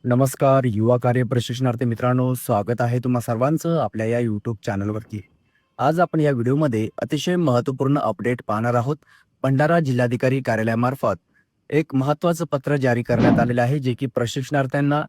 नमस्कार युवा कार्य प्रशिक्षणार्थी मित्रांनो, स्वागत आहे तुम्हा सर्वांचं आपल्या या यूट्यूब चॅनलवरती. आज आपण या व्हिडिओमध्ये अतिशय महत्त्वपूर्ण अपडेट पाहणार आहोत. भंडारा जिल्हाधिकारी कार्यालयामार्फत एक महत्त्वाचं पत्र जारी करण्यात आलेलं आहे, जे की प्रशिक्षणार्थ्यांना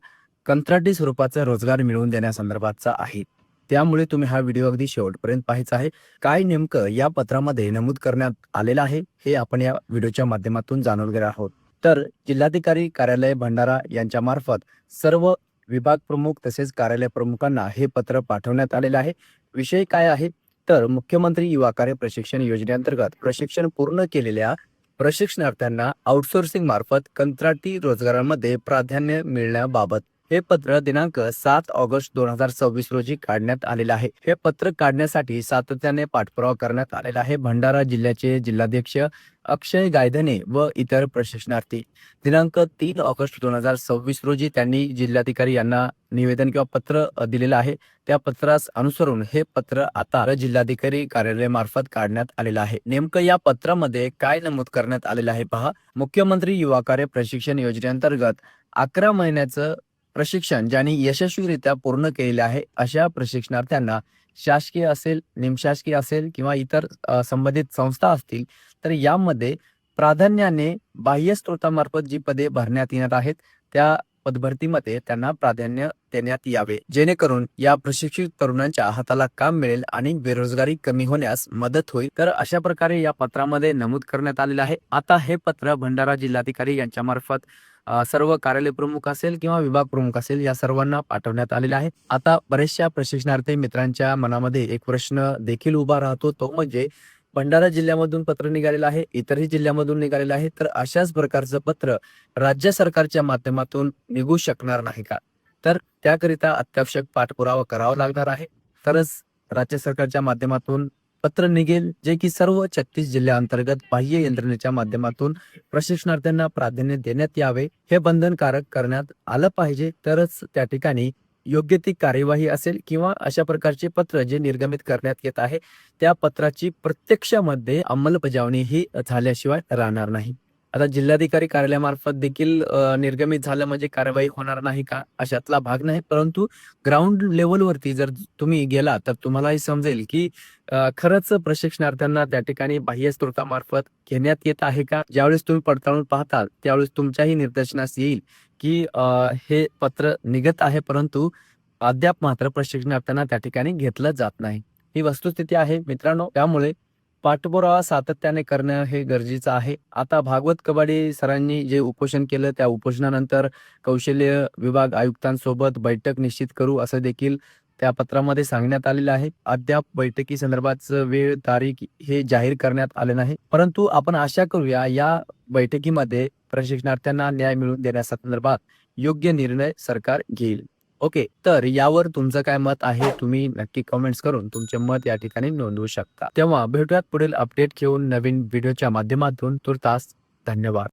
कंत्राटी स्वरूपाचा रोजगार मिळवून देण्यासंदर्भातचा आहे. त्यामुळे तुम्ही हा व्हिडिओ अगदी शेवटपर्यंत पाहायचा आहे. काय नेमकं या पत्रामध्ये नमूद करण्यात आलेलं आहे, हे आपण या व्हिडिओच्या माध्यमातून जाणून घेणार आहोत. तर जिल्हाधिकारी कार्यालय भंडारा यांच्या मार्फत सर्व विभाग प्रमुख तसेच कार्यालय प्रमुखांना हे पत्र पाठवण्यात आलेलं आहे. विषय काय आहे? तर मुख्यमंत्री युवा कार्य प्रशिक्षण योजनेअंतर्गत प्रशिक्षण पूर्ण केलेल्या प्रशिक्षणार्थ्यांना आउटसोर्सिंग मार्फत कंत्राटी रोजगारामध्ये प्राधान्य मिळण्याबाबत हे पत्र दिनांक 7 ऑगस्ट 2026 रोजी काढण्यात आलेलं आहे. हे पत्र काढण्यासाठी सातत्याने पाठपुरावा करण्यात आलेला आहे. भंडारा जिल्ह्याचे जिल्हाध्यक्ष अक्षय गायधने व इतर प्रशिक्षणार्थी दिनांक 3 ऑगस्ट 2026 रोजी त्यांनी जिल्हाधिकारी यांना निवेदन किंवा पत्र दिलेलं आहे. त्या पत्रास अनुसरून हे पत्र आता जिल्हाधिकारी कार्यालयामार्फत काढण्यात आलेलं आहे. नेमकं या पत्रामध्ये काय नमूद करण्यात आलेलं आहे पहा. मुख्यमंत्री युवा कार्य प्रशिक्षण योजनेअंतर्गत 11 महिन्याचं प्रशिक्षण ज्यांनी यशस्वीरित्या पूर्ण केलेले आहे अशा प्रशिक्षणार्थ्यांना शासकीय असेल, निमशासकीय असेल किंवा इतर संबंधित संस्था असतील, तर यामध्ये प्राधान्याने बाह्य स्रोतामार्फत जी पदे भरण्यात येणार आहेत त्या पदभरतीमध्ये त्यांना प्राधान्य देण्यात यावे, जेणेकरून या प्रशिक्षित तरुणांच्या हाताला काम मिळेल आणि बेरोजगारी कमी होण्यास मदत होईल. तर अशा प्रकारे या पत्रामध्ये नमूद करण्यात आलेलं आहे. आता हे पत्र भंडारा जिल्हाधिकारी यांच्या मार्फत सर्व कार्यालय प्रमुख असेल किंवा विभाग प्रमुख असेल या सर्वांना पाठवण्यात आलेले आहे. आता बरेचशा प्रशिक्षणार्थी मित्रांच्या मनामध्ये एक प्रश्न देखील उभा राहतो, तो म्हणजे भंडारा जिल्ह्यामधून पत्र निघालेलं आहे, इतरही जिल्ह्यामधून निघालेलं आहे, तर अशाच प्रकारचं पत्र राज्य सरकारच्या माध्यमातून निघू शकणार नाही का? तर त्याकरिता अत्यावश्यक पाठपुरावा करावा लागणार आहे. तरच राज्य सरकारच्या माध्यमातून पत्र निघेल, जे की सर्व 36 जिल्ह्यांतर्गत बाह्य यंत्रणेच्या माध्यमातून प्रशिक्षणार्थ्यांना प्राधान्य देण्यात यावे, हे बंधनकारक करण्यात आलं पाहिजे. तरच त्या ठिकाणी योग्य ती कार्यवाही असेल किंवा अशा प्रकारचे पत्र जे निर्गमित करण्यात येत आहे त्या पत्राची प्रत्यक्षामध्ये अंमलबजावणी ही झाल्याशिवाय राहणार नाही. आता जिल्हाधिकारी कार्यालयामार्फत देखील निर्गमित झालं म्हणजे कारवाई होणार नाही का? अशातला भाग नाही. परंतु ग्राउंड लेवलवरती जर तुम्ही गेला तर तुम्हालाही समजेल की खरंच प्रशिक्षणार्थ्यांना त्या ठिकाणी बाह्य स्रोतामार्फत घेण्यात येत आहे का? ज्यावेळेस तुम्ही पडताळून पाहताल त्यावेळेस तुमच्याही निदर्शनास येईल की हे पत्र निघत आहे, परंतु अद्याप मात्र प्रशिक्षणार्थ्यांना त्या ठिकाणी घेतलं जात नाही. ही वस्तुस्थिती आहे मित्रांनो. त्यामुळे पाठपुरावा सातत्याने करणं हे गरजेचं आहे. आता भागवत कबाडे सरांनी जे उपोषण केलं त्या उपोषणानंतर कौशल्य विभाग आयुक्तांसोबत बैठक निश्चित करू असं देखील त्या पत्रामध्ये सांगण्यात आलेलं आहे. अद्याप बैठकी संदर्भातचं वेळ तारीख हे जाहीर करण्यात आले नाही, परंतु आपण आशा करूया या बैठकीमध्ये प्रशिक्षणार्थ्यांना न्याय मिळवून देण्यासंदर्भात योग्य निर्णय सरकार घेईल. ओके, तर यावर तुमचं काय मत आहे तुम्ही नक्की कमेंट्स करून तुमचे मत या ठिकाणी नोंदवू शकता. तेव्हा भेटूयात पुढील अपडेट घेऊन नवीन व्हिडिओच्या माध्यमातून. तुर्तास धन्यवाद.